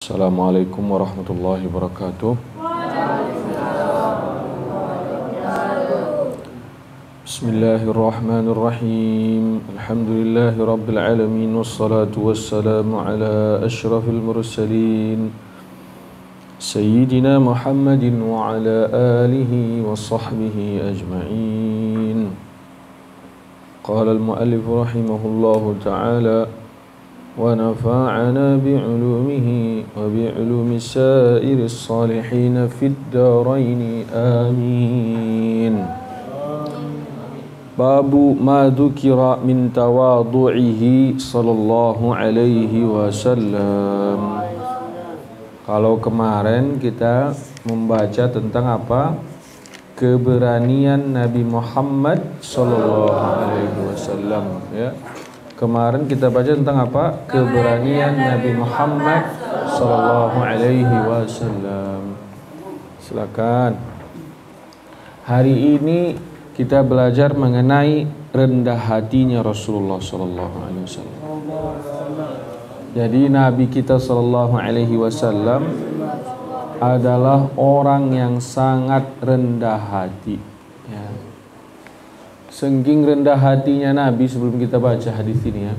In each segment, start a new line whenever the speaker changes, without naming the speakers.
Assalamualaikum warahmatullahi wabarakatuh. Bismillahirrahmanirrahim. Alhamdulillahi rabbil alamin, wassalatu wassalamu ala asyrafil mursalin Sayyidina Muhammadin wa ala alihi wa sahbihi ajma'in. Qala al-muallif rahimahullahu ta'ala: wa nafa'ana bi'ulumihi wa bi'ulumi sa'iris salihin fid daraini amin. Babu ma dzukira min tawadhu'ihi sallallahu alaihi wasallam. Kalau kemarin kita membaca tentang apa? Keberanian Nabi Muhammad sallallahu alaihi wasallam, ya. Kemarin kita baca tentang apa? Keberanian Nabi Muhammad sallallahu alaihi wasallam. Silakan. Hari ini kita belajar mengenai rendah hatinya Rasulullah sallallahu alaihi wasallam. Jadi Nabi kita sallallahu alaihi wasallam adalah orang yang sangat rendah hati, ya. Saking rendah hatinya Nabi, sebelum kita baca hadis ini, ya.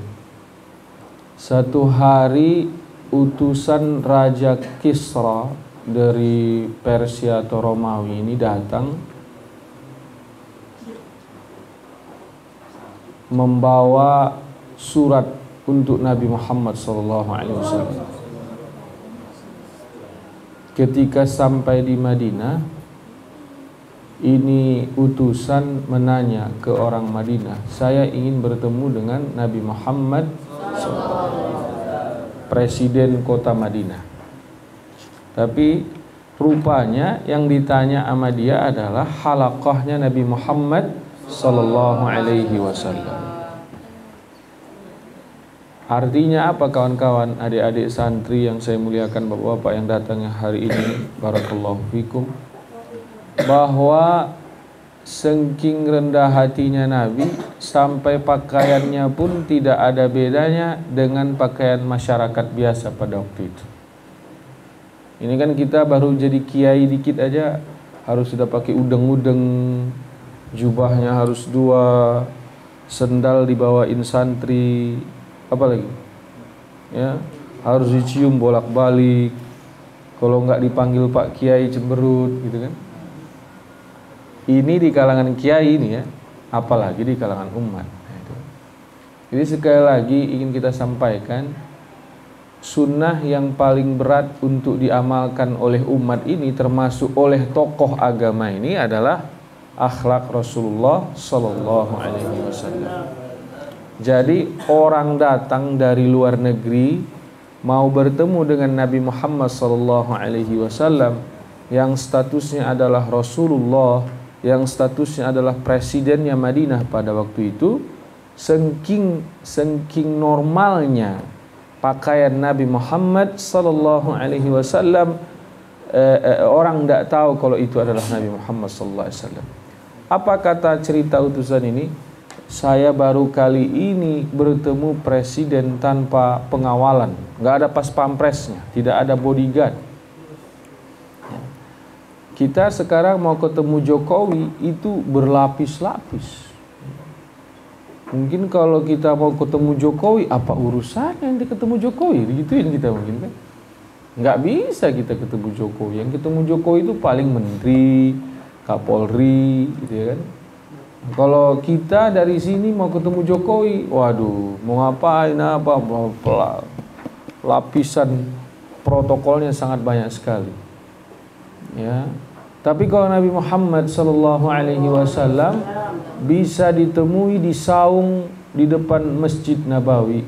Satu hari utusan Raja Kisra dari Persia atau Romawi ini datang membawa surat untuk Nabi Muhammad SAW. Ketika sampai di Madinah, ini utusan menanya ke orang Madinah, saya ingin bertemu dengan Nabi Muhammad SAW, presiden kota Madinah. Tapi rupanya yang ditanya sama dia adalah halaqahnya Nabi Muhammad sallallahu alaihi wasallam. Artinya apa kawan-kawan, adik-adik santri yang saya muliakan, bapak-bapak yang datang hari ini, barakallahu fikum, bahwa saking rendah hatinya Nabi sampai pakaiannya pun tidak ada bedanya dengan pakaian masyarakat biasa pada waktu itu. Ini kan kita baru jadi kiai dikit aja harus sudah pakai udeng-udeng, jubahnya harus dua, sendal dibawain santri, apalagi, ya, harus dicium bolak-balik. Kalau nggak dipanggil Pak Kiai cemberut, gitu kan. Ini di kalangan kiai ini, ya, apalagi di kalangan umat. Jadi sekali lagi ingin kita sampaikan, sunnah yang paling berat untuk diamalkan oleh umat ini, termasuk oleh tokoh agama ini, adalah akhlak Rasulullah sallallahu alaihi wasallam. Jadi orang datang dari luar negeri mau bertemu dengan Nabi Muhammad sallallahu alaihi wasallam yang statusnya adalah Rasulullah, yang statusnya adalah presidennya Madinah pada waktu itu, saking normalnya pakaian Nabi Muhammad sallallahu alaihi wasallam, orang tidak tahu kalau itu adalah Nabi Muhammad sallallahu alaihi wasallam. Apa kata cerita utusan ini? Saya baru kali ini bertemu presiden tanpa pengawalan, nggak ada pas pampresnya, tidak ada bodyguard. Kita sekarang mau ketemu Jokowi itu berlapis-lapis. Mungkin kalau kita mau ketemu Jokowi, apa urusannya yang ketemu Jokowi? Begituin kita mungkin, kan? Nggak bisa kita ketemu Jokowi. Yang ketemu Jokowi itu paling menteri, Kapolri, gitu ya kan. Kalau kita dari sini mau ketemu Jokowi, waduh, mau ngapain apa, lapisan protokolnya sangat banyak sekali, ya. Tapi kalau Nabi Muhammad sallallahu alaihi wasallam bisa ditemui di saung di depan Masjid Nabawi,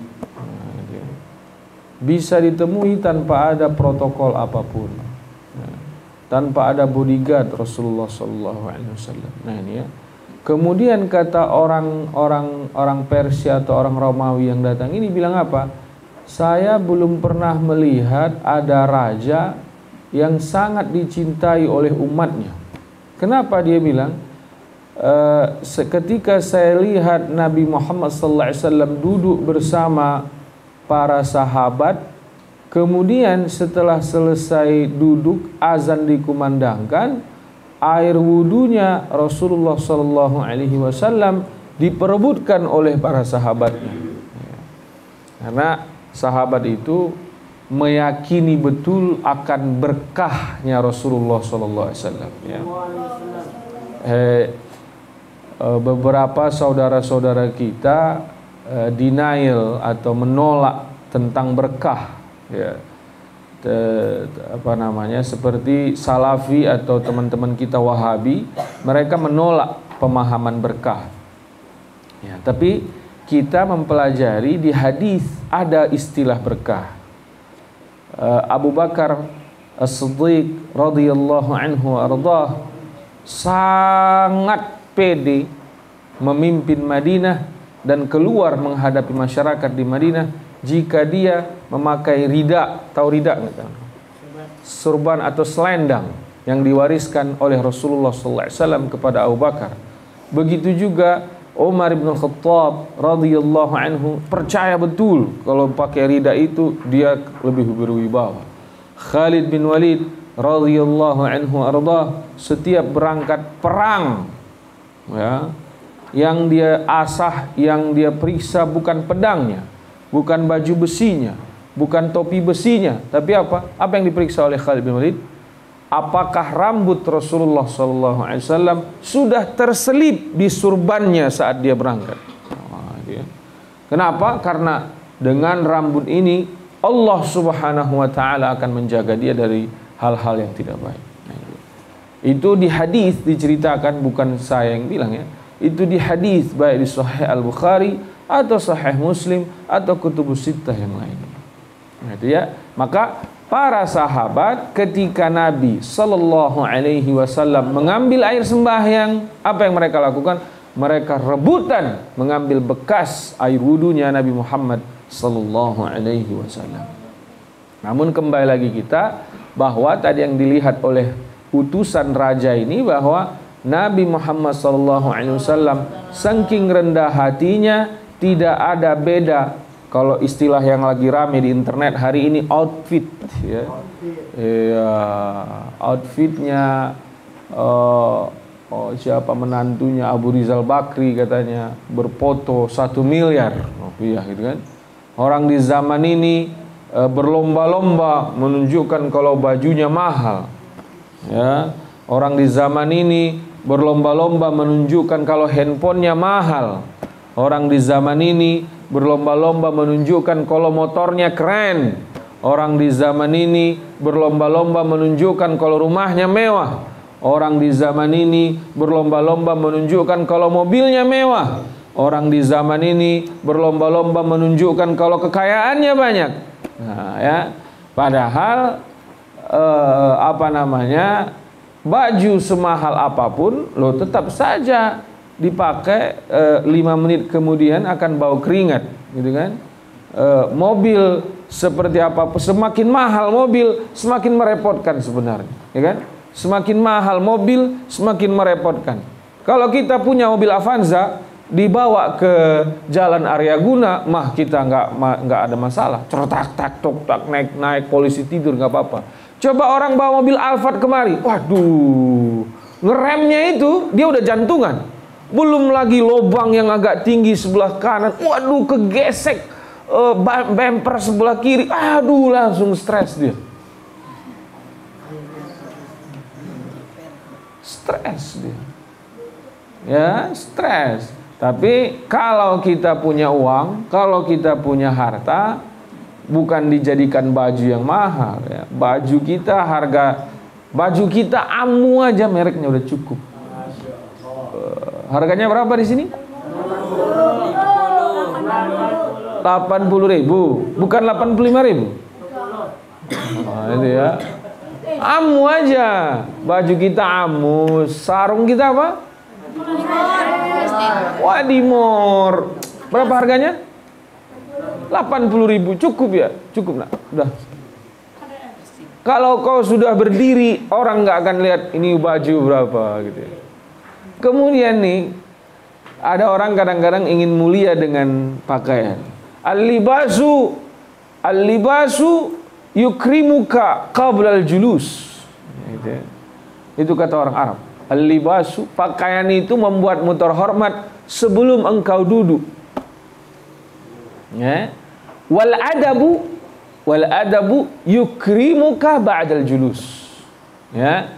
bisa ditemui tanpa ada protokol apapun, tanpa ada bodyguard Rasulullah sallallahu alaihi wasallam. Nah ini, ya. Kemudian kata orang Persia atau orang Romawi yang datang ini bilang apa? Saya belum pernah melihat ada raja yang sangat dicintai oleh umatnya. Kenapa dia bilang? Ketika saya lihat Nabi Muhammad sallallahu alaihi wasallam duduk bersama para sahabat, Kemudian setelah selesai duduk, azan dikumandangkan, air wudunya Rasulullah Shallallahu Alaihi Wasallam diperebutkan oleh para sahabatnya. Karena sahabat itu meyakini betul akan berkahnya Rasulullah Shallallahu Alaihi Wasallam. Beberapa saudara-saudara kita denial atau menolak tentang berkah, seperti Salafi atau teman-teman kita Wahabi, mereka menolak pemahaman berkah. Tapi kita mempelajari di hadis ada istilah berkah. Abu Bakar As-Siddiq radhiyallahu anhu ardah sangat pede memimpin Madinah dan keluar menghadapi masyarakat di Madinah jika dia memakai rida, tahu rida enggak? Surban atau selendang yang diwariskan oleh Rasulullah SAW kepada Abu Bakar. Begitu juga Umar bin Khattab radhiyallahu anhu percaya betul kalau pakai rida itu dia lebih berwibawa. Khalid bin Walid radhiyallahu anhu ardah setiap berangkat perang, yang dia asah, yang dia periksa bukan pedangnya, bukan baju besinya, bukan topi besinya, tapi apa? Apa yang diperiksa oleh Khalid bin Walid? Apakah rambut Rasulullah SAW sudah terselip di surbannya saat dia berangkat? Kenapa? Karena dengan rambut ini Allah Subhanahu wa Ta'ala akan menjaga dia dari hal-hal yang tidak baik. Itu di hadis diceritakan, bukan saya yang bilang ya. Itu di hadis baik di Sahih Al-Bukhari atau Sahih Muslim atau Kutubus Sittah yang lain. Maka para sahabat ketika Nabi Sallallahu Alaihi Wasallam mengambil air sembahyang, apa yang mereka lakukan? Mereka rebutan mengambil bekas air wudunya Nabi Muhammad Sallallahu Alaihi Wasallam. Namun kembali lagi kita bahwa tadi yang dilihat oleh utusan raja ini bahwa Nabi Muhammad Sallallahu Alaihi Wasallam saking rendah hatinya tidak ada beda. Kalau istilah yang lagi rame di internet hari ini outfit, outfitnya siapa menantunya Abu Rizal Bakri katanya berfoto 1 miliar rupiah gitu kan. Orang di zaman ini berlomba-lomba menunjukkan kalau bajunya mahal. Orang di zaman ini berlomba-lomba menunjukkan kalau handphonenya mahal. Orang di zaman ini berlomba-lomba menunjukkan kalau motornya keren. Orang di zaman ini berlomba-lomba menunjukkan kalau rumahnya mewah. Orang di zaman ini berlomba-lomba menunjukkan kalau mobilnya mewah. Orang di zaman ini berlomba-lomba menunjukkan kalau kekayaannya banyak. Padahal baju semahal apapun lo tetap saja dipakai 5 menit kemudian akan bau keringat, gitu kan? Mobil seperti apa, semakin mahal mobil semakin merepotkan sebenarnya, ya kan? Semakin mahal mobil semakin merepotkan. Kalau kita punya mobil Avanza dibawa ke Jalan Aryaguna, kita nggak ada masalah. Cetak tak tok tak naik polisi tidur nggak apa-apa. Coba orang bawa mobil Alphard kemari, waduh, ngeremnya itu dia udah jantungan. Belum lagi lubang yang agak tinggi sebelah kanan, waduh kegesek bumper sebelah kiri, aduh langsung stres dia. Stres dia. Ya, stres. Tapi kalau kita punya uang, kalau kita punya harta, bukan dijadikan baju yang mahal ya. Baju kita Amu aja mereknya udah cukup. Harganya berapa di sini? 80.000, bukan 85.000. Itu ya. Amu aja, baju kita Amu, sarung kita apa? Wadimor. Berapa harganya? 80.000, cukup ya? Cukup nak? Udah. Kalau kau sudah berdiri, orang nggak akan lihat ini baju berapa gitu ya. Kemudian nih, ada orang kadang-kadang ingin mulia dengan pakaian. Al-libasu yukrimuka qablal julus. Itu kata orang Arab. Al-libasu, pakaian itu membuatmu terhormat sebelum engkau duduk. Ya. Wal adabu yukrimuka ba'dal julus. Ya.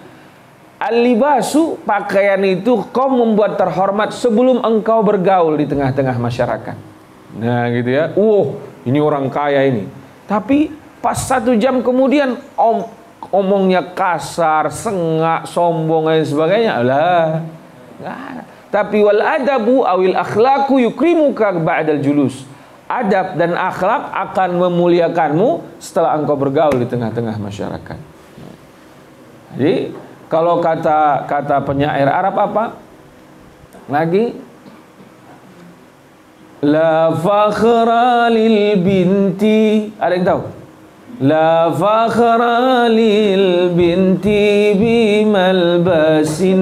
Al-libasu, pakaian itu kau membuat terhormat sebelum engkau bergaul di tengah-tengah masyarakat. Nah, gitu ya. Ini orang kaya ini. Tapi pas 1 jam kemudian omongnya kasar, sengak, sombong dan sebagainya. Tapi wal adabu awil akhlaqu yukrimuka ba'dal julus. Adab dan akhlak akan memuliakanmu setelah engkau bergaul di tengah-tengah masyarakat. Jadi kalau kata penyair Arab apa? Lagi, la fakhra lil binti. Ada yang tahu? La fakhra lil binti bimalbasin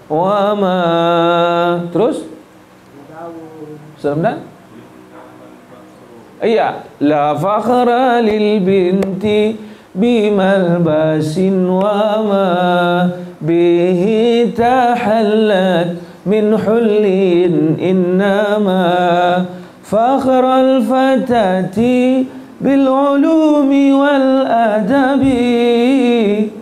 wa ma. Terus? Sudah? Iya, la fakhra lil binti bimalbasin wa ma bihi tahallat min hullin innama fakhral fatati bil ulumi wal adabi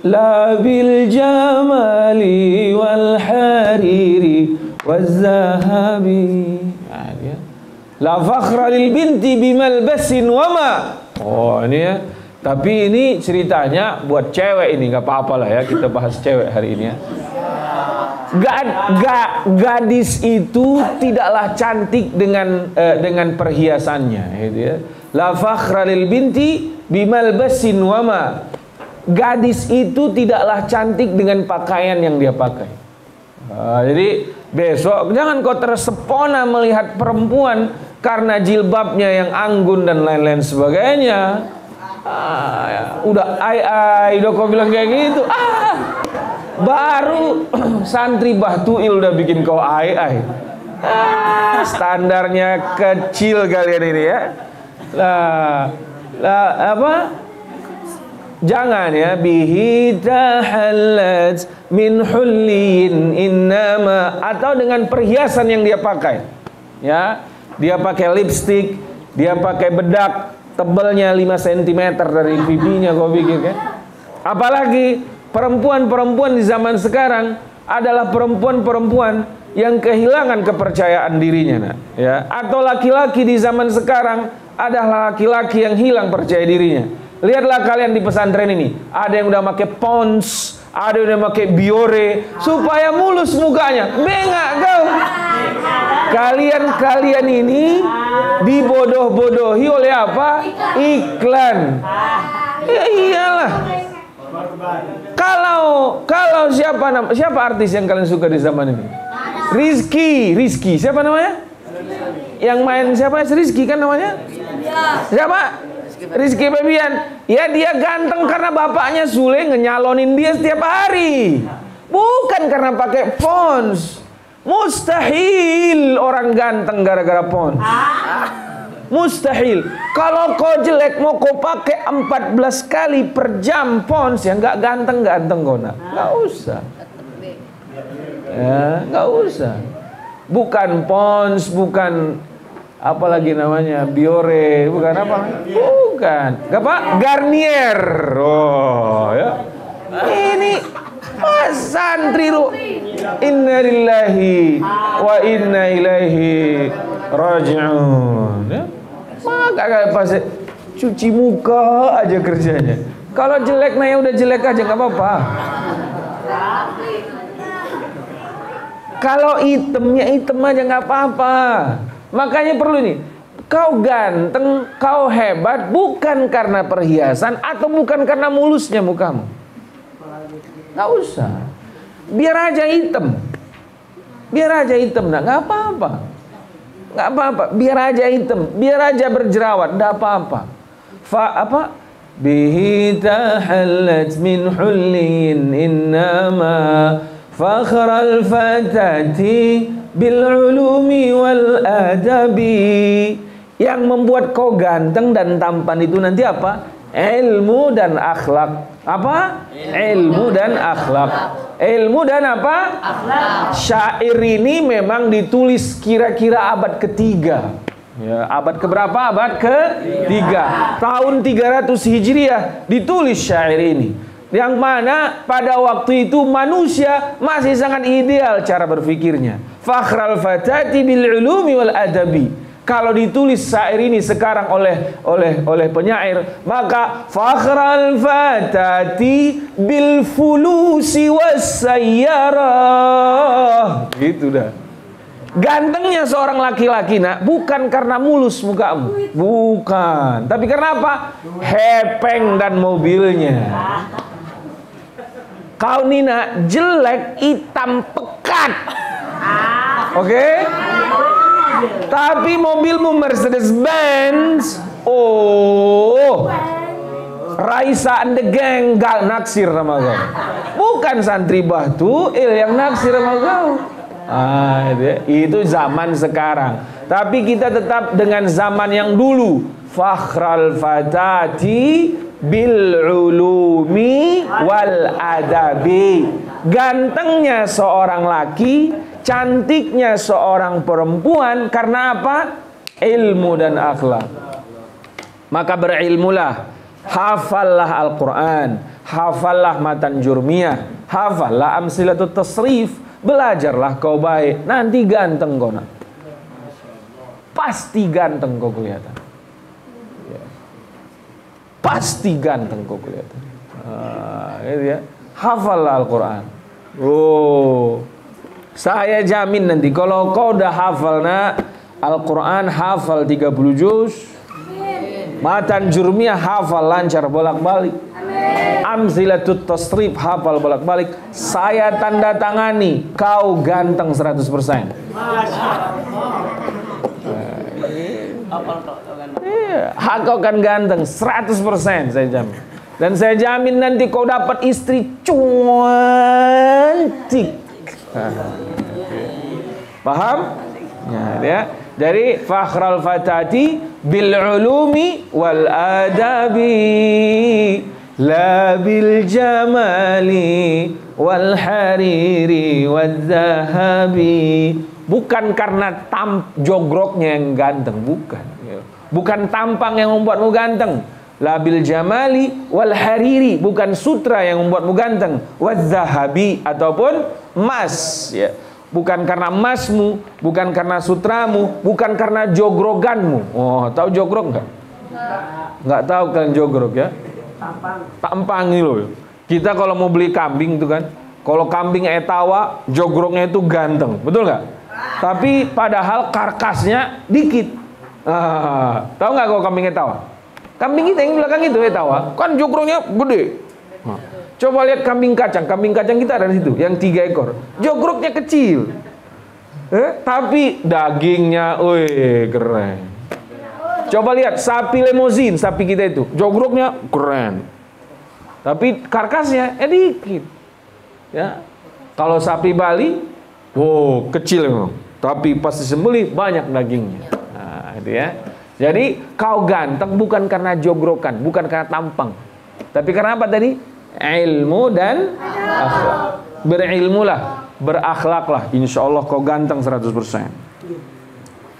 la bil jamali wal hariri waz zahabi. La fakhra lil binti bimalbasin wa ma. Ini ya. Tapi ini ceritanya buat cewek ini, nggak apa-apa lah ya, kita bahas cewek hari ini ya. Gadis itu tidaklah cantik dengan perhiasannya, gitu ya. La fakhra lil binti bimalbasin wa ma. Gadis itu tidaklah cantik dengan pakaian yang dia pakai. Jadi besok jangan kau tersepona melihat perempuan karena jilbabnya yang anggun dan lain-lain sebagainya. Udah kau bilang kayak gitu. Baru santri Bahtuil udah bikin kau standarnya kecil kalian ini ya. Jangan ya, bihi tahallat min hullin innama, atau dengan perhiasan yang dia pakai. Ya, dia pakai lipstick, dia pakai bedak tebalnya 5 cm dari pipinya, kau pikir kan? Apalagi perempuan-perempuan di zaman sekarang adalah perempuan-perempuan yang kehilangan kepercayaan dirinya, nak. Ya, atau laki-laki di zaman sekarang adalah laki-laki yang hilang percaya dirinya. Lihatlah kalian di pesantren ini, ada yang udah pakai pons, ada yang udah pakai biore supaya mulus mukanya. Bengak kau. Kalian ini dibodoh-bodohi oleh apa? Iklan. Ya iyalah. Kalau siapa artis yang kalian suka di zaman ini? Rizky. Siapa namanya? Yang main siapa? Rizky kan namanya? Siapa? Rizky Febian. Ya, dia ganteng karena bapaknya Sule ngenyalonin dia setiap hari, bukan karena pakai pons. Mustahil orang ganteng gara-gara pons. Mustahil. Kalau kau jelek mau kau pakai 14 kali per jam pons, ya nggak ganteng kau nak. Nggak usah. Ya, nggak usah. Bukan pons, bukan apalagi namanya, biore, bukan apa? Bukan. Apa? Garnier. Ya. Ini santri lu. Inna lillahi wa inna ilaihi raji'un. Ya. Maka pas cuci muka aja kerjanya. Kalau jelek nah ya udah jelek aja, nggak apa-apa. Kalau hitamnya hitam aja nggak apa-apa. Makanya perlu nih, kau ganteng, kau hebat bukan karena perhiasan atau bukan karena mulusnya mukamu. Nggak usah. Biar aja hitam. Nah, nggak apa-apa. Nggak apa-apa. Biar aja hitam, biar aja berjerawat, nggak apa-apa. Bihi tahallat min hullin innama fakhral fatati bil ulumi wal adabi Yang membuat kau ganteng dan tampan itu nanti apa? Ilmu dan akhlak. Apa? Ilmu dan akhlak. Ilmu dan apa? Akhlak. Syair ini memang ditulis kira-kira abad ketiga. Ya, abad keberapa? Abad ketiga. Tahun 300 Hijriah ditulis syair ini. Yang mana pada waktu itu manusia masih sangat ideal cara berpikirnya. Fakhral fatati bil ulumi wal adabi. Kalau ditulis syair ini sekarang oleh penyair, maka fakhral fatati bil fulusi was sayyarah. Gitu dah. Gantengnya seorang laki-laki nak bukan karena mulus mukamu, bukan. Tapi karena apa? Hepeng dan mobilnya. Kau Nina jelek, hitam pekat. Oke? Tapi mobilmu Mercedes-Benz. Oh, Raisa and the gang gak naksir sama kau. Bukan santri Batu yang naksir sama kau. Itu zaman sekarang. Tapi kita tetap dengan zaman yang dulu. Fakhral fatati bil ulumi wal adabi. Gantengnya seorang laki, cantiknya seorang perempuan karena apa? Ilmu dan akhlak. Maka berilmulah, hafallah Al-Quran, hafallah matan jurmiyah, hafallah amsilatut tasrif. Belajarlah kau baik, nanti ganteng kau nak. Pasti ganteng kau kelihatan. Pasti ganteng kau kelihatan. Gitu ya. Hafallah Al-Quran. Oh, saya jamin nanti kalau kau udah hafal nak Al-Quran, hafal 30 juz, matan jurmiyah hafal lancar bolak-balik, amsilatut tasrif hafal bolak-balik, saya tanda tangani kau ganteng 100%. Kau kan ganteng 100%, saya jamin. Dan saya jamin nanti kau dapat istri cantik. Paham? Ya. Jadi fakhral fatati bil ulumi wal adabi, la bil jamali wal hariri wal zahabi. Bukan karena jogroknya yang ganteng, bukan. Bukan tampang yang membuatmu ganteng. La bil jamali wal hariri, bukan sutra yang membuatmu ganteng. Wal zahabi, ataupun emas, ya. Bukan karena emasmu, bukan karena sutramu, bukan karena jogroganmu. Oh, tahu jogrok nggak? Nggak tahu kalian jogrok ya? Tampang ini loh. Kita kalau mau beli kambing itu kan, kalau kambing etawa, jogroknya itu ganteng, betul nggak? Tapi padahal karkasnya dikit. Tahu nggak kalau kambing etawa? Kambing kita yang belakang itu etawa, kan jogroknya gede. Coba lihat kambing kacang kita ada di situ, yang 3 ekor. Jogroknya kecil, tapi dagingnya, keren. Coba lihat sapi limousin, sapi kita itu, jogroknya keren, tapi karkasnya dikit. Ya, kalau sapi Bali, kecil memang, tapi pas disembelih banyak dagingnya. Nah, itu ya. Jadi kau ganteng bukan karena jogrokan, bukan karena tampang, tapi karena apa tadi? Ilmu dan akhlak. Berilmulah, berakhlaklah, insya Allah kau ganteng 100%.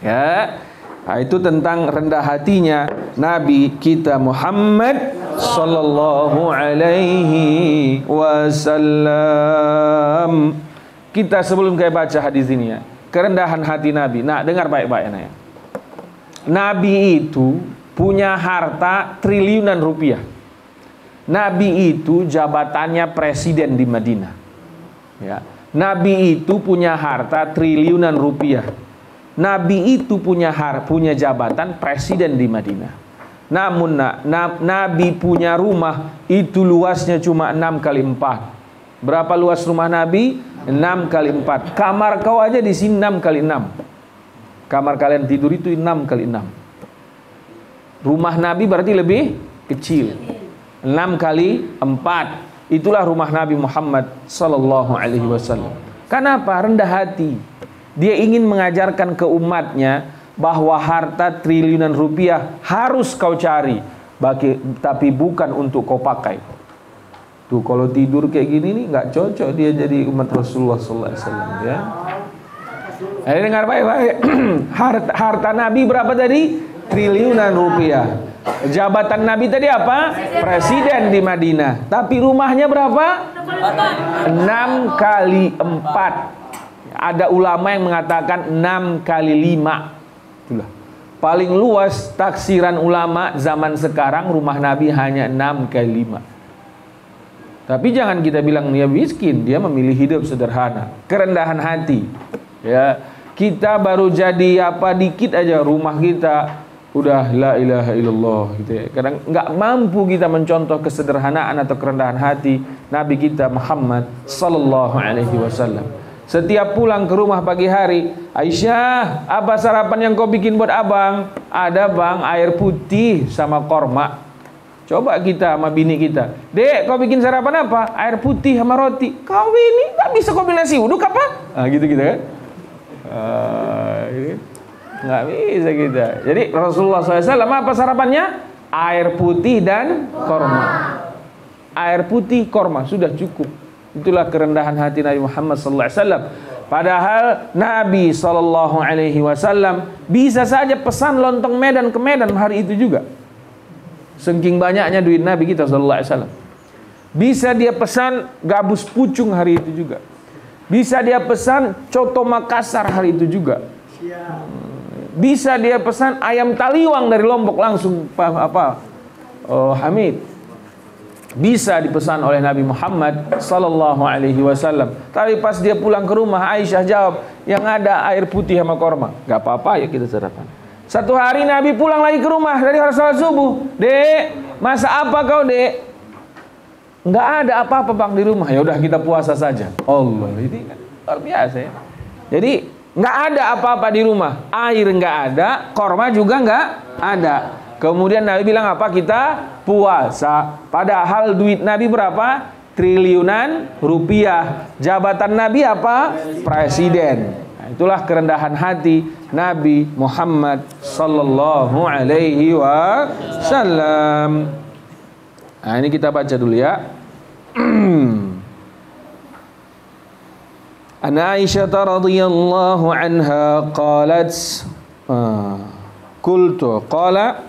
Ya, nah, itu tentang rendah hatinya Nabi kita Muhammad sallallahu alaihi wasallam. Kita sebelum kita baca hadis ini ya, kerendahan hati Nabi. Nah, dengar baik-baik ya. Nabi itu punya harta triliunan rupiah. Nabi itu jabatannya presiden di Madinah. Ya. Nabi itu punya harta triliunan rupiah. Nabi itu punya jabatan presiden di Madinah. Namun Nabi punya rumah itu luasnya cuma 6 kali 4. Berapa luas rumah Nabi? 6 kali 4. Kamar kau aja di sini 6 kali 6. Kamar kalian tidur itu 6 kali 6. Rumah Nabi berarti lebih kecil. 6 kali 4. Itulah rumah Nabi Muhammad sallallahu alaihi wasallam. Kenapa? Rendah hati. Dia ingin mengajarkan ke umatnya bahwa harta triliunan rupiah harus kau cari, tapi bukan untuk kau pakai. Tuh kalau tidur kayak gini nih nggak cocok dia jadi umat Rasulullah SAW ya. Ayo dengar baik-baik. Harta Nabi berapa tadi? Triliunan rupiah. Jabatan Nabi tadi apa? Presiden di Madinah. Tapi rumahnya berapa? 6 kali 4. Ada ulama yang mengatakan 6 kali 5. Itulah. Paling luas taksiran ulama zaman sekarang rumah Nabi hanya 6 kali 5. Tapi jangan kita bilang dia miskin, dia memilih hidup sederhana, kerendahan hati. Ya, kita baru jadi apa dikit aja rumah kita udah la ilaha illallah gitu ya. Kadang nggak mampu kita mencontoh kesederhanaan atau kerendahan hati Nabi kita Muhammad sallallahu alaihi wasallam. Setiap pulang ke rumah pagi hari, Aisyah, apa sarapan yang kau bikin buat abang? Ada bang, air putih sama korma. Coba kita sama bini kita, Dek, kau bikin sarapan apa? Air putih sama roti. Kau ini nggak bisa kombinasi uduk apa? Gitu kan? Nggak bisa kita. Jadi Rasulullah SAW apa sarapannya? Air putih dan korma. Air putih, korma, sudah cukup. Itulah kerendahan hati Nabi Muhammad SAW. Padahal Nabi SAW bisa saja pesan lontong Medan ke Medan hari itu juga. Saking banyaknya duit Nabi kita SAW. Bisa dia pesan gabus pucung hari itu juga. Bisa dia pesan coto Makassar hari itu juga. Bisa dia pesan ayam taliwang dari Lombok langsung Hamid. Bisa dipesan oleh Nabi Muhammad sallallahu alaihi wasallam. Tapi pas dia pulang ke rumah, Aisyah jawab, yang ada air putih sama korma. Gak apa-apa ya kita sarapan. Satu hari Nabi pulang lagi ke rumah dari salat subuh. Dek, masak apa kau, Dek? Nggak ada apa-apa bang di rumah. Ya udah kita puasa saja. Allah, ini kan luar biasa ya. Jadi nggak ada apa-apa di rumah. Air nggak ada, korma juga nggak ada. Kemudian Nabi bilang apa? Kita puasa. Padahal duit Nabi berapa? Triliunan rupiah. Jabatan Nabi apa? Presiden. Nah, itulah kerendahan hati Nabi Muhammad sallallahu alaihi wasallam. Nah, ini kita baca dulu ya. An Aisyah radhiyallahu anha qalat qultu qala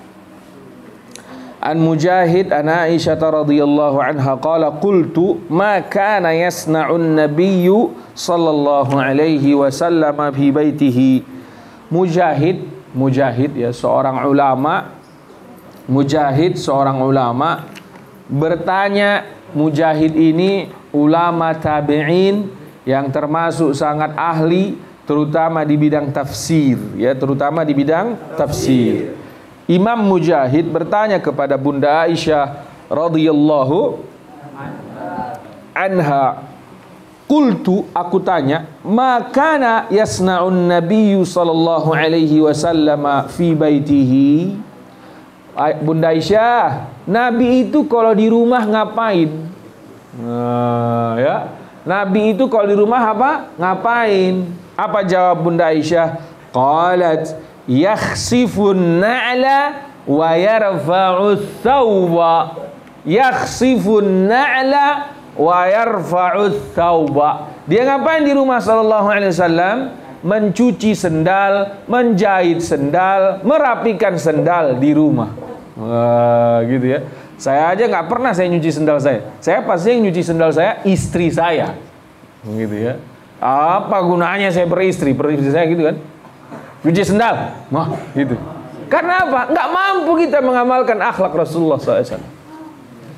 an Mujahid an Aisyah radhiyallahu anha qala qultu ma kana yasna'un nabiyyu sallallahu alaihi wasallam fi baitihi. Mujahid ya seorang ulama bertanya. Mujahid ini ulama tabi'in yang termasuk sangat ahli terutama di bidang tafsir ya, Imam Mujahid bertanya kepada Bunda Aisyah radhiyallahu anha, qultu, aku tanya, makana yasna'un nabiyyu sallallahu alaihi wasallam fi baitihi. Bunda Aisyah, Nabi itu kalau di rumah ngapain? Ya, Nabi itu kalau di rumah apa? Ngapain? Apa jawab Bunda Aisyah? Qalat yakhsifun na'la wa yarfa'u thawba. Yakhsifun na'la wa yarfa'u thawba. Dia ngapain di rumah sallallahu alaihi wasallam? Mencuci sendal, menjahit sendal, merapikan sendal di rumah. Gitu ya. Saya aja nggak pernah saya nyuci sendal saya. Saya pasti yang nyuci sendal saya istri saya. Gitu ya. Apa gunanya saya beristri saya gitu kan? Cuci sendal, gitu. Karena apa? Nggak mampu kita mengamalkan akhlak Rasulullah SAW.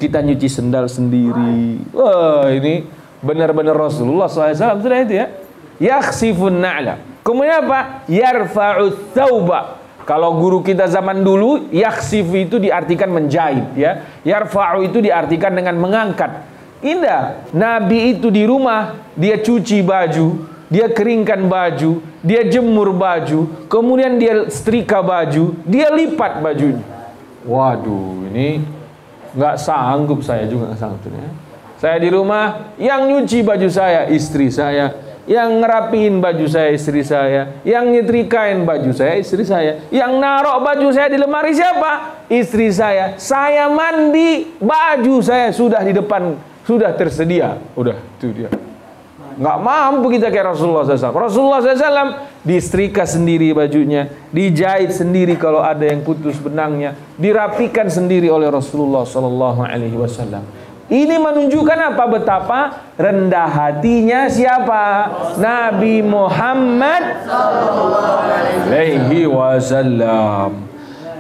Kita nyuci sendal sendiri. Wah, ini benar-benar Rasulullah SAW sudah itu ya. Yakhsifun na'la. Kemudian apa? Yarfa'u thawba. Kalau guru kita zaman dulu, yakhsif itu diartikan menjahit ya. Yarfa'u itu diartikan dengan mengangkat. Indah. Nabi itu di rumah, dia cuci baju, dia keringkan baju, dia jemur baju, kemudian dia setrika baju, dia lipat bajunya. Waduh, ini nggak sanggup, saya juga nggak sanggup ya. Saya di rumah, yang nyuci baju saya istri saya, Yang ngerapiin baju saya istri saya, yang nyetrikain baju saya istri saya, yang narok baju saya di lemari siapa? Istri saya. Saya mandi, baju saya sudah di depan, sudah tersedia. Udah, itu dia. Nggak mampu kita kayak Rasulullah SAW. Rasulullah SAW disetrika sendiri bajunya, dijahit sendiri kalau ada yang putus benangnya, dirapikan sendiri oleh Rasulullah SAW. Ini menunjukkan apa? Betapa rendah hatinya siapa? Nabi Muhammad alaihi wasallam.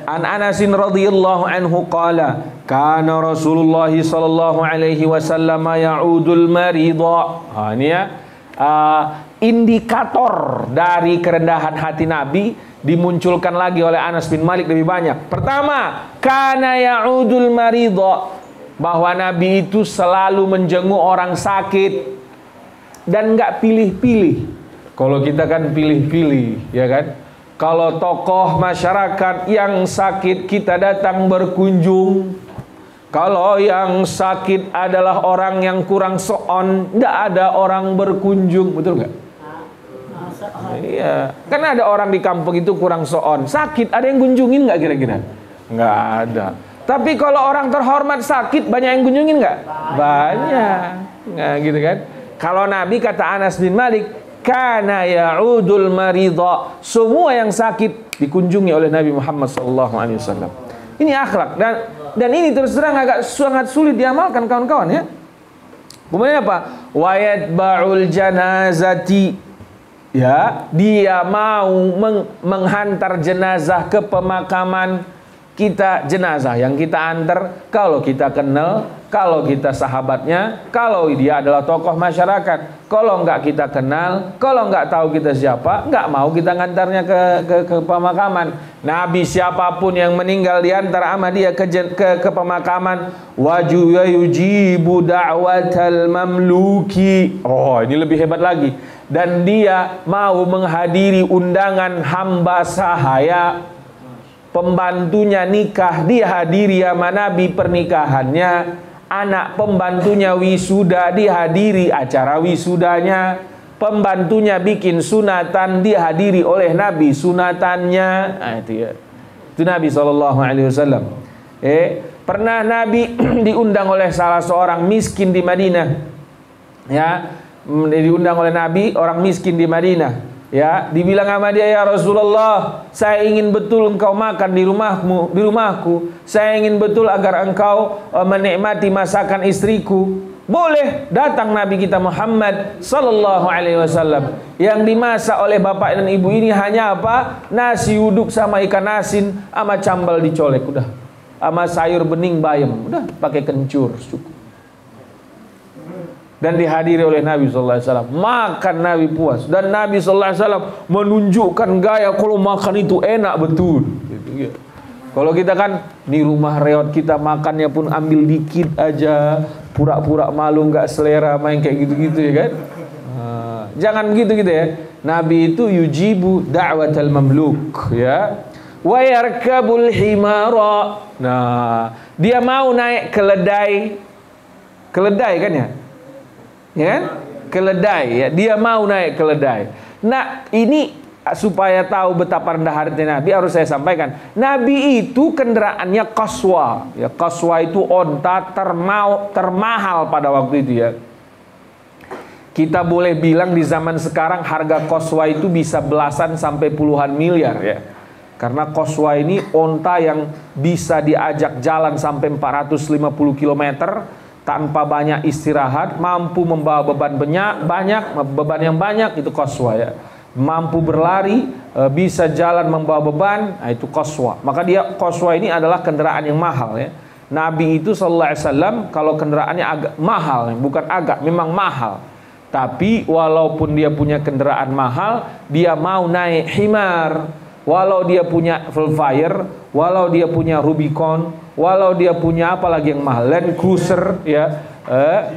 An Anasin radhiyallahu anhu qala kana Rasulullah sallallahu alaihi wasallam ya'udul marida. Ini ya indikator dari kerendahan hati Nabi dimunculkan lagi oleh Anas bin Malik lebih banyak. Pertama, kana ya'udul marida, bahwa Nabi itu selalu menjenguk orang sakit dan nggak pilih-pilih. Kalau kita kan pilih-pilih, ya kan? Kalau tokoh masyarakat yang sakit kita datang berkunjung. Kalau yang sakit adalah orang yang kurang soon, nggak ada orang berkunjung, betul nggak? Iya, kan ada orang di kampung itu kurang soon, sakit, ada yang kunjungin nggak kira-kira? Nggak ada. Tapi kalau orang terhormat sakit, banyak yang kunjungin nggak? Banyak. Nah, gitu kan? Kalau Nabi, kata Anas bin Malik, kana ya'udul marida, semua yang sakit dikunjungi oleh Nabi Muhammad SAW. Ini akhlak, dan ini terus terang agak sangat sulit diamalkan kawan-kawan ya. Kemudian apa? Wa yatba'ul janazati, ya, dia mau menghantar jenazah ke pemakaman kita, jenazah yang kita antar, kalau kita kenal, kalau kita sahabatnya, kalau dia adalah tokoh masyarakat. Kalau enggak kita kenal, kalau enggak tahu kita siapa, enggak mau kita ngantarnya ke pemakaman. Nabi siapapun yang meninggal diantar sama dia ke pemakaman, waju yujibu da'watal mamluki. Oh, ini lebih hebat lagi. Dan dia mau menghadiri undangan hamba sahaya, pembantunya nikah, dihadiri sama Nabi pernikahannya. Anak pembantunya wisuda, dihadiri acara wisudanya. Pembantunya bikin sunatan, dihadiri oleh Nabi sunatannya. Nah, itu ya. Itu Nabi SAW. Pernah Nabi diundang oleh salah seorang miskin di Madinah. Ya, diundang oleh Nabi orang miskin di Madinah. Ya, dibilang sama dia, ya Rasulullah, saya ingin betul engkau makan di rumahku. Saya ingin betul agar engkau menikmati masakan istriku. Boleh. Datang Nabi kita Muhammad sallallahu alaihi wasallam. Yang dimasak oleh bapak dan ibu ini hanya apa? Nasi uduk sama ikan asin sama cambal dicolek, udah. Sama sayur bening bayam, udah, pakai kencur, cukup. Dan dihadiri oleh Nabi SAW. Makan Nabi puas. Dan Nabi SAW menunjukkan gaya kalau makan itu enak betul. Gitu, ya. Kalau kita kan di rumah reot kita makannya pun ambil dikit aja, pura-pura malu nggak selera, main kayak gitu-gitu ya kan. Jangan begitu gitu ya. Nabi itu yujibu da'watal mamluk, ya. Wa yarkabul himara. Nah, dia mau naik keledai. Keledai kan ya? Ya, keledai ya, dia mau naik keledai. Nah, ini supaya tahu betapa rendah hati Nabi harus saya sampaikan. Nabi itu kendaraannya qaswa. Ya, qaswa itu onta termahal pada waktu itu ya. Kita boleh bilang di zaman sekarang harga qaswa itu bisa belasan sampai puluhan miliar ya. Karena qaswa ini onta yang bisa diajak jalan sampai 450 km. Tanpa banyak istirahat, mampu membawa beban beban yang banyak, itu qaswa ya. Mampu berlari, bisa jalan membawa beban, nah itu qaswa. Maka dia qaswa ini adalah kendaraan yang mahal ya. Nabi itu sallallahu alaihi wasallam kalau kendaraannya agak mahal, bukan agak, memang mahal. Tapi walaupun dia punya kendaraan mahal, dia mau naik himar. Walau dia punya Velfire, walau dia punya Rubicon, walau dia punya apa lagi yang mahal, Land Cruiser ya,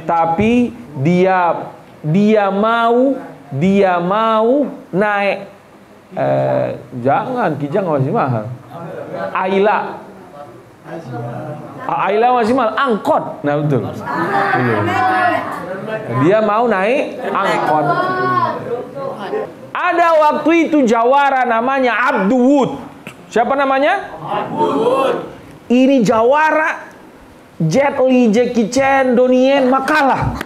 tapi dia mau naik jangan Kijang masih mahal, Ayla masih mahal, angkot. Nah betul, dia mau naik angkot. Ada waktu itu jawara namanya Abdul. Siapa namanya? Abdul. Ini jawara Jet Li, Jackie Chan, Donnie Yen makalah.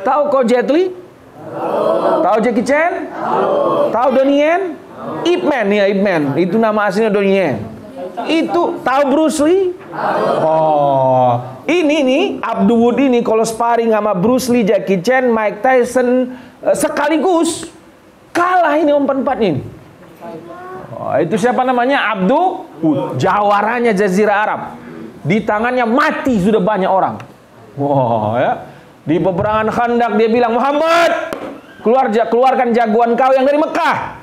Tahu kau Jet Li? Tahu Jackie Chan? Tahu Donnie Yen? Ip Man ya, Ip Man. Itu nama aslinya Donnie Yen. Itu tahu Bruce Lee? Oh, ini nih Abdul Wud ini kalau sparring sama Bruce Lee, Jackie Chan, Mike Tyson sekaligus kalah ini empat-empatnya ini. Oh, itu siapa namanya? Abdul Wud, jawaranya Jazirah Arab. Di tangannya mati sudah banyak orang. Wah, ya. Di peperangan Khandaq dia bilang, Muhammad, keluarkan jagoan kau yang dari Mekah.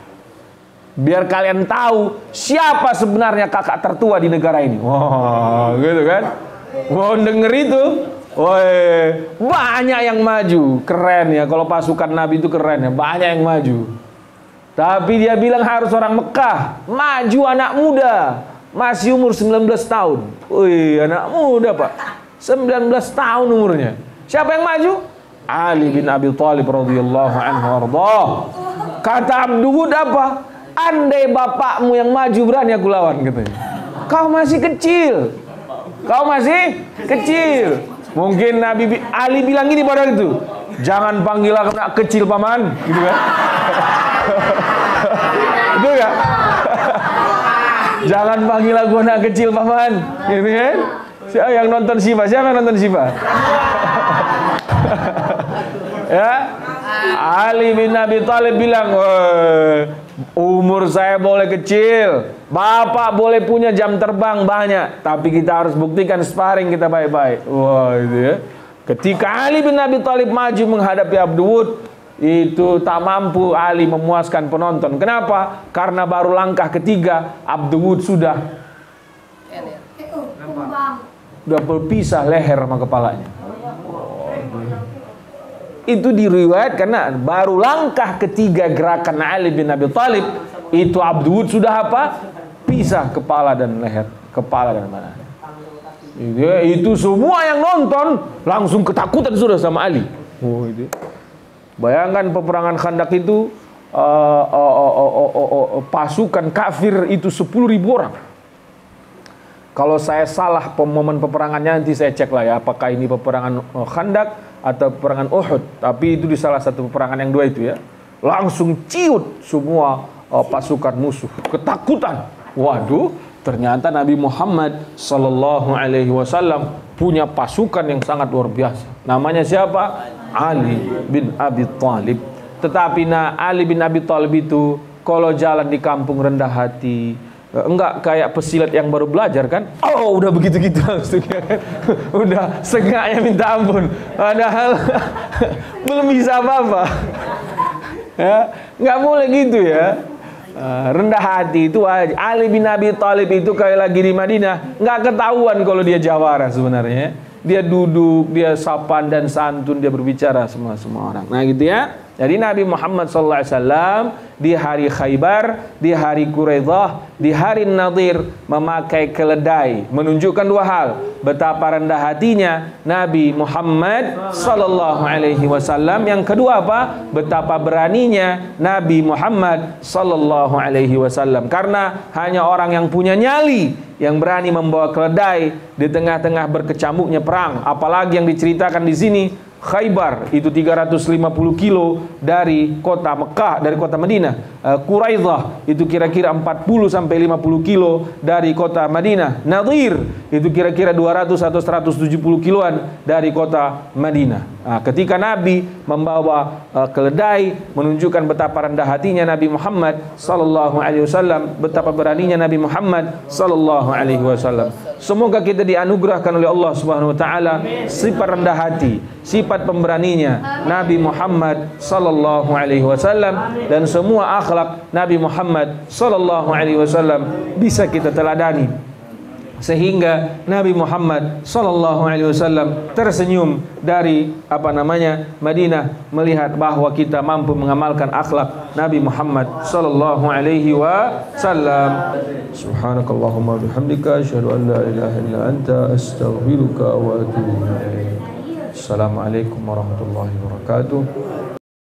Biar kalian tahu siapa sebenarnya kakak tertua di negara ini. Wah, gitu kan? Wah, denger itu. Woi, banyak yang maju. Keren ya, kalau pasukan Nabi itu keren ya, banyak yang maju. Tapi dia bilang harus orang Mekah. Maju anak muda, masih umur 19 tahun. Wih, anak muda Pak, 19 tahun umurnya. Siapa yang maju? Ali bin Abi Thalib radhiyallahu anhu warḍah. Kata Abdul Wud apa? Andai bapakmu yang maju berani aku lawan, katanya. Kau masih kecil. Kau masih kecil. Mungkin Ali bilang gini pada itu, jangan panggil aku anak kecil paman, gitu kan? Betul gak? Jangan panggil aku anak kecil paman, gitu kan? Siapa yang nonton Siva? Siapa yang nonton Siva? Ya, Ali bin Abi Thalib bilang, umur saya boleh kecil, bapak boleh punya jam terbang banyak, tapi kita harus buktikan sparring kita baik-baik. Wah, itu ya. Ketika Ali bin Abi Thalib maju menghadapi Abdul Wud, itu tak mampu Ali memuaskan penonton. Kenapa? Karena baru langkah ketiga Abdul Wud sudah berpisah leher sama kepalanya. Itu diriwayat karena baru langkah ketiga gerakan Ali bin Abi Thalib itu Abdul Wud sudah apa? Pisah kepala dan leher, kepala dan mana. Itu semua yang nonton langsung ketakutan sudah sama Ali. Oh, itu. Bayangkan peperangan Khandaq itu pasukan kafir itu 10.000 orang. Kalau saya salah momen peperangannya nanti saya cek lah ya, apakah ini peperangan Khandaq atau peperangan Uhud. Tapi itu di salah satu peperangan yang dua itu ya. Langsung ciut semua pasukan musuh, ketakutan. Waduh, ternyata Nabi Muhammad sallallahu alaihi wasallam punya pasukan yang sangat luar biasa. Namanya siapa? Ali bin Abi Thalib. Tetapi Ali bin Abi Thalib itu kalau jalan di kampung rendah hati, enggak kayak pesilat yang baru belajar kan? Oh, udah begitu-gitu langsung ya kan? Udah sengaknya minta ampun. Padahal belum bisa apa-apa. Ya, nggak boleh gitu ya. Rendah hati itu Ali bin Abi Thalib itu kayak lagi di Madinah, nggak ketahuan kalau dia jawara sebenarnya. Dia duduk, dia sopan dan santun, dia berbicara semua orang. Nah gitu ya. Jadi Nabi Muhammad SAW di hari Khaybar, di hari Quraidah, di hari Nadir memakai keledai, menunjukkan dua hal: betapa rendah hatinya Nabi Muhammad SAW. Yang kedua apa? Betapa beraninya Nabi Muhammad SAW. Karena hanya orang yang punya nyali yang berani membawa keledai di tengah-tengah berkecamuknya perang. Apalagi yang diceritakan di sini, Khaybar itu 350 kilo dari kota Mekah, dari kota Madinah. Quraidah itu kira-kira 40 sampai 50 kilo dari kota Madinah. Nadir itu kira-kira 200 atau 170 kiloan dari kota Madinah. Nah, ketika Nabi membawa keledai menunjukkan betapa rendah hatinya Nabi Muhammad sallallahu alaihi wasallam, betapa beraninya Nabi Muhammad sallallahu alaihi wasallam. Semoga kita dianugerahkan oleh Allah Subhanahu wa taala sifat rendah hati, sifat pemberaninya Nabi Muhammad sallallahu alaihi wasallam, dan semua akhlak Nabi Muhammad sallallahu alaihi wasallam bisa kita teladani sehingga Nabi Muhammad sallallahu alaihi wasallam tersenyum dari Madinah melihat bahwa kita mampu mengamalkan akhlak Nabi Muhammad sallallahu alaihi wasallam. Subhanakallahumma bihamdika asyhadu an la ilaha illa anta astaghfiruka wa atubu ilaik. Assalamualaikum warahmatullahi wabarakatuh.